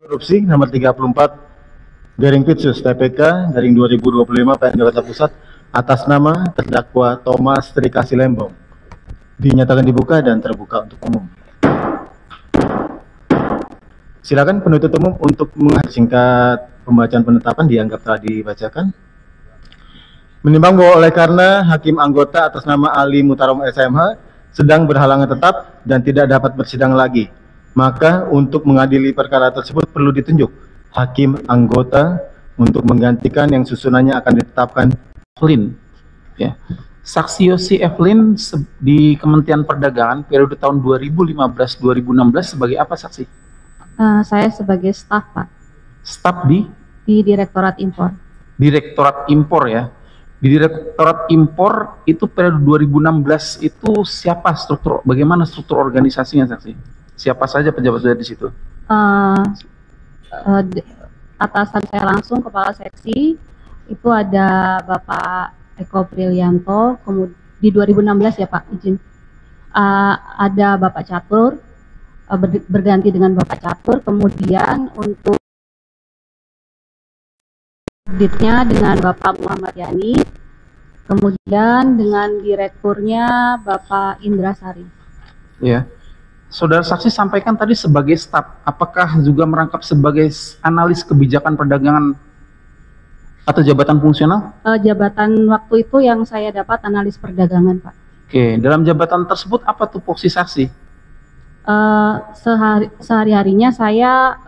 Korupsi nomor 34 garing Pitsus TPK garing 2025 PN Jakarta Pusat atas nama terdakwa Thomas Trikasih Lembong dinyatakan dibuka dan terbuka untuk umum. Silakan penuntut umum untuk singkat pembacaan penetapan dianggap telah dibacakan. Menimbang bahwa oleh karena hakim anggota atas nama Ali Mutarom SMH sedang berhalangan tetap dan tidak dapat bersidang lagi, maka untuk mengadili perkara tersebut perlu ditunjuk hakim anggota untuk menggantikan yang susunannya akan ditetapkan. Evelyn, ya. Saksi Yosi Evelyn di Kementerian Perdagangan periode tahun 2015-2016 sebagai apa saksi? Saya sebagai staf, Pak. Staf di Direktorat Impor. Direktorat Impor, ya. Di Direktorat Impor itu periode 2016 itu siapa bagaimana struktur organisasinya saksi? Siapa saja pejabat di situ? Atasan saya langsung kepala seksi itu ada Bapak Eko Priyanto, kemudian di 2016 ya Pak, izin. Ada Bapak Catur, berganti dengan Bapak Catur, kemudian untuk Ditnya dengan Bapak Muhammad Yani, kemudian dengan direkturnya Bapak Indra Sari. Ya, saudara saksi sampaikan tadi sebagai staf, apakah juga merangkap sebagai analis kebijakan perdagangan atau jabatan fungsional? Jabatan waktu itu yang saya dapat analis perdagangan, Pak. Oke, dalam jabatan tersebut apa tupoksi saksi? Sehari-harinya saya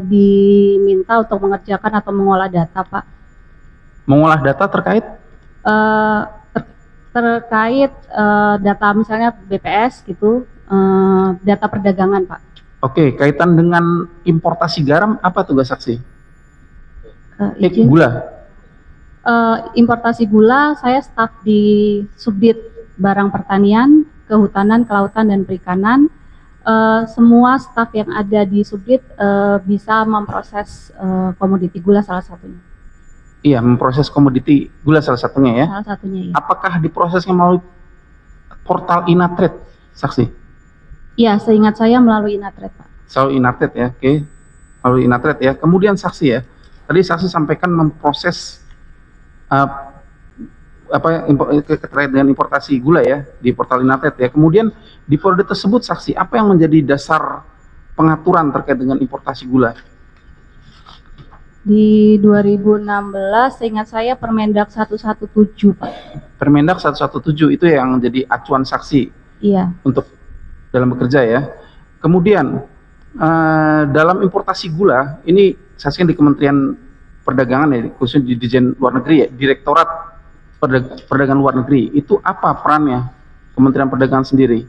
diminta untuk mengerjakan atau mengolah data, Pak. Mengolah data terkait? Terkait data misalnya BPS gitu, data perdagangan, Pak. Oke, kaitan dengan importasi garam apa tugas saksi? Gula? Importasi gula saya staf di Subdit Barang Pertanian, Kehutanan, Kelautan, dan Perikanan. Semua staf yang ada di Subdit bisa memproses komoditi gula salah satunya. Iya, memproses komoditi gula salah satunya ya? Salah satunya, iya. Apakah diprosesnya melalui portal Inatrade, saksi? Iya, seingat saya melalui Inatrade, Pak. Selalu Inatrade ya, oke. Melalui Inatrade ya. Kemudian saksi ya, tadi saksi sampaikan memproses terkait dengan importasi gula ya di portal Inatrade ya. Kemudian di periode tersebut saksi, apa yang menjadi dasar pengaturan terkait dengan importasi gula? Di 2016 seingat saya Permendak 117, Pak. Permendak 117 itu yang jadi acuan saksi. Iya. Untuk dalam bekerja ya. Kemudian dalam importasi gula ini saksikan di Kementerian Perdagangan ya, khususnya di Dirjen Luar Negeri ya, Direktorat Perdagangan Luar Negeri, itu apa perannya Kementerian Perdagangan sendiri?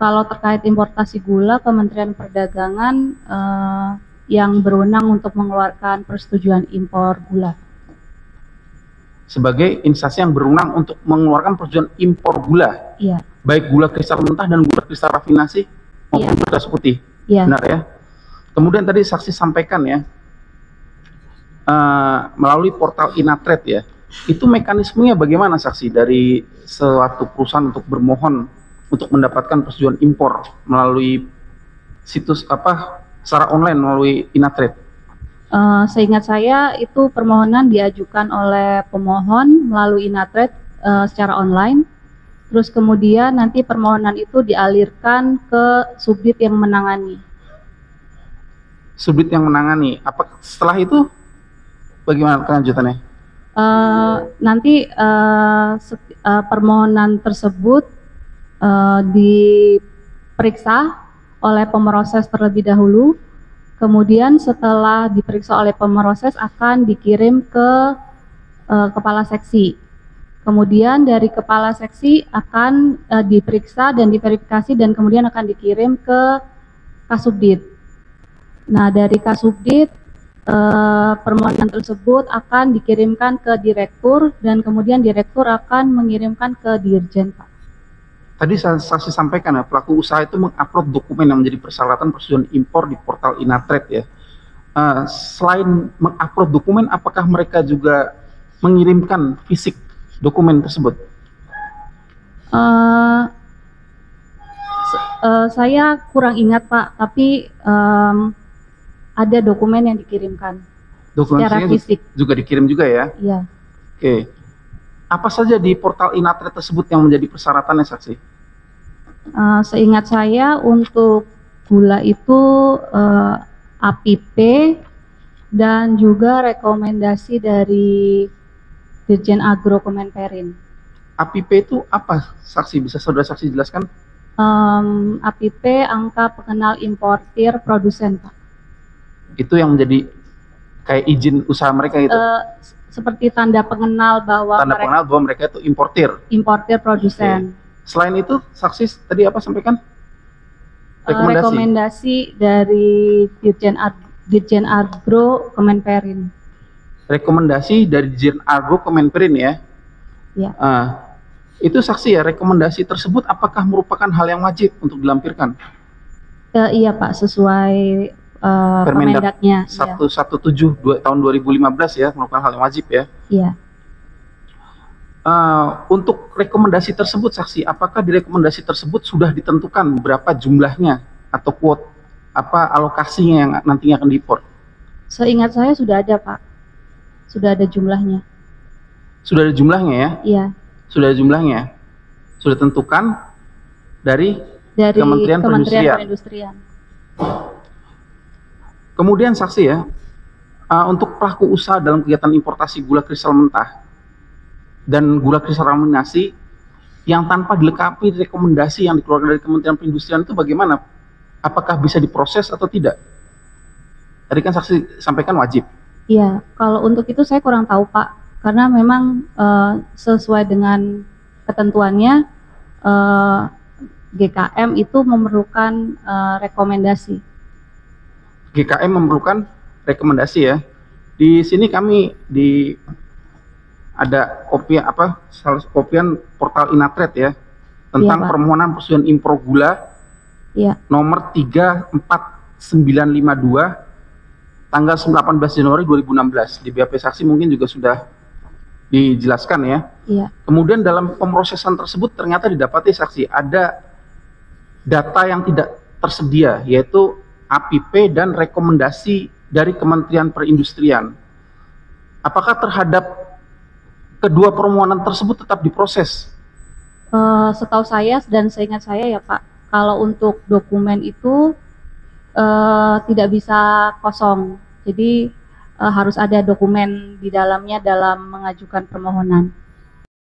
Kalau terkait importasi gula, Kementerian Perdagangan yang berwenang untuk mengeluarkan persetujuan impor gula. Sebagai instansi yang berwenang untuk mengeluarkan persetujuan impor gula? Iya. Baik gula kristal mentah dan gula kristal rafinasi maupun gula putih? Iya. Benar ya? Kemudian tadi saksi sampaikan ya, melalui portal Inatrade ya, itu mekanismenya bagaimana saksi dari suatu perusahaan untuk bermohon untuk mendapatkan persetujuan impor melalui situs secara online melalui Inatrade? Seingat saya itu permohonan diajukan oleh pemohon melalui Inatrade secara online, terus kemudian nanti permohonan itu dialirkan ke Subdit yang menangani. Subdit yang menangani, apa setelah itu bagaimana kelanjutannya? Nanti permohonan tersebut diperiksa oleh pemroses terlebih dahulu, kemudian setelah diperiksa oleh pemroses akan dikirim ke kepala seksi. Kemudian dari kepala seksi akan diperiksa dan diverifikasi dan kemudian akan dikirim ke Kasubdit. Nah, dari Kasubdit permohonan tersebut akan dikirimkan ke direktur dan kemudian direktur akan mengirimkan ke dirjen, Pak. Tadi saksi sampaikan ya, pelaku usaha itu mengupload dokumen yang menjadi persyaratan persetujuan impor di portal Inatrade ya. Selain mengupload dokumen, apakah mereka juga mengirimkan fisik dokumen tersebut? Saya kurang ingat Pak, tapi ada dokumen yang dikirimkan secara Dokumentasinya fisik. juga dikirim juga ya. Iya. Oke. Apa saja di portal Inatret tersebut yang menjadi persyaratannya saksi? Seingat saya untuk gula itu APP dan juga rekomendasi dari Dirjen Agro Kemenperin. APP itu apa saksi? Bisa saudara saksi jelaskan? APP angka pengenal importir produsen Pak. Itu yang menjadi kayak izin usaha mereka itu. Seperti tanda pengenal bahwa Tanda mereka pengenal bahwa mereka itu importir. importir produsen. Selain itu, saksi tadi apa sampaikan? Rekomendasi dari Dirjen Agro Kemenperin. Rekomendasi dari Dirjen Agro Kemenperin ya. Ya. Itu saksi ya, rekomendasi tersebut apakah merupakan hal yang wajib untuk dilampirkan? Iya Pak, sesuai Permendak Permendaknya. 117 tahun 2015 ya, merupakan hal yang wajib ya. Iya. Untuk rekomendasi tersebut saksi, apakah di rekomendasi tersebut sudah ditentukan berapa jumlahnya atau quote apa alokasinya yang nantinya akan diimpor? Seingat saya sudah ada Pak, sudah ada jumlahnya. Sudah ada jumlahnya ya? Iya. Sudah ada jumlahnya, sudah tentukan dari Kementerian Perindustrian. Perindustrian. Kemudian saksi ya, untuk pelaku usaha dalam kegiatan importasi gula kristal mentah dan gula kristal raminasi yang tanpa dilengkapi rekomendasi yang dikeluarkan dari Kementerian Perindustrian itu bagaimana? Apakah bisa diproses atau tidak? Tadi kan saksi sampaikan wajib. Iya, kalau untuk itu saya kurang tahu Pak, karena memang sesuai dengan ketentuannya GKM itu memerlukan rekomendasi. GKM memerlukan rekomendasi ya. Di sini kami ada kopi kopian portal Inatret ya tentang Iya, Pak. permohonan persetujuan impor gula Iya. nomor 34952 tanggal 18 Januari 2016. Di BAP saksi mungkin juga sudah dijelaskan ya. Iya. Kemudian dalam pemrosesan tersebut ternyata didapati saksi ada data yang tidak tersedia, yaitu APP dan rekomendasi dari Kementerian Perindustrian. Apakah terhadap kedua permohonan tersebut tetap diproses? Setahu saya dan seingat saya ya Pak, kalau untuk dokumen itu tidak bisa kosong. Jadi harus ada dokumen di dalamnya dalam mengajukan permohonan.